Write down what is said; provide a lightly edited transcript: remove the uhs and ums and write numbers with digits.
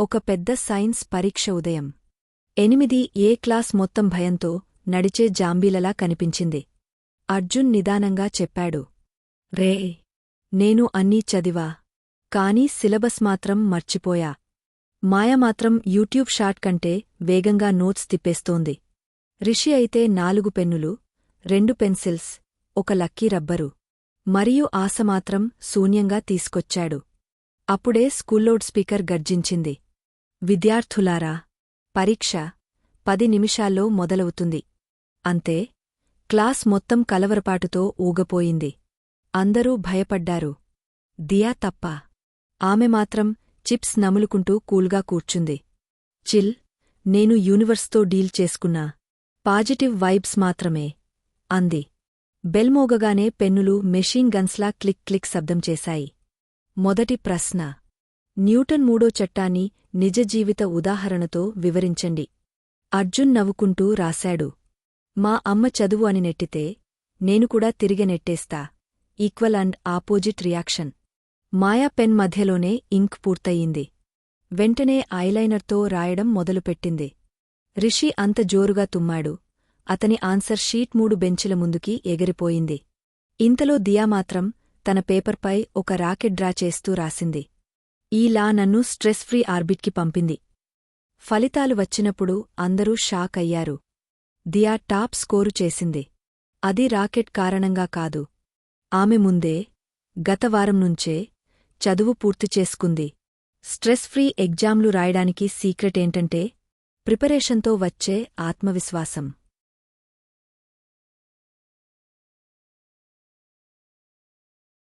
ఒక పెద్ద సైన్స్ పరీక్ష ఉదయం 8 క్లాస్ మొత్తం భయంతో నడిచే జాంబీలలా కనిపించింది. అర్జున్ నిదానంగా చెప్పాడు. రే, నేను అన్నీ చదివా, కానీ సిలబస్ మాత్రం మర్చిపోయా. మాయమాత్రం యూట్యూబ్ షార్ట్ కంటే వేగంగా నోట్స్ తిప్పేస్తోంది. రిషి అయితే 4 పెన్నులు, 2 పెన్సిల్స్, ఒక లక్కీ రబ్బరు, మరియు ఆశమాత్రం శూన్యంగా తీసుకొచ్చాడు. అప్పుడే స్కూల్లోడ్ స్పీకర్ గర్జించింది. విద్యార్థులారా, పరీక్ష 10 నిమిషాల్లో మొదలవుతుంది. అంతే, క్లాస్ మొత్తం కలవరపాటుతో ఊగపోయింది. అందరూ భయపడ్డారు. దియా తప్ప. ఆమె మాత్రం చిప్స్ నములుకుంటూ కూల్గా కూర్చుంది. చిల్, నేను యూనివర్స్తో డీల్ చేసుకున్నా. పాజిటివ్ వైబ్స్ మాత్రమే, అంది. బెల్ మోగగానే పెన్నులు మెషీన్ గన్స్లా క్లిక్ క్లిక్ శబ్దం చేశాయి. మొదటి ప్రశ్న. న్యూటన్ మూడో చట్టాన్ని నిజ జీవిత ఉదాహరణతో వివరించండి. అర్జున్ నవ్వుకుంటూ రాశాడు. మా అమ్మ చదువు అని నెట్టితే నేను కూడా తిరిగి నెట్టేస్తా. Equal and opposite reaction. Maya pen మధ్యలోనే ఇంక్ పూర్తయింది. వెంటనే ఐలైనర్తో రాయడం మొదలుపెట్టింది. రిషి అంత జోరుగా తుమ్మాడు. అతని ఆన్సర్ షీట్ 3 బెంచుల ముందుకి ఎగిరిపోయింది. ఇంతలో దియా మాత్రం తన పేపర్పై ఒక రాకెట్ డ్రా చేస్తూ రాసింది. ఈలా నన్ను స్ట్రెస్ ఫ్రీ ఆర్బిట్కి పంపింది. ఫలితాలు వచ్చినప్పుడు అందరూ షాక్ అయ్యారు. దియా టాప్ స్కోరు చేసింది. అది రాకెట్ కారణంగా కాదు. ఆమె ముందే, గత వారం నుంచే, చదువు పూర్తి చేసుకుంది. స్ట్రెస్ ఫ్రీ ఎగ్జామ్లు రాయడానికి సీక్రెట్ ఏంటంటే ప్రిపరేషన్తో వచ్చే ఆత్మవిశ్వాసం.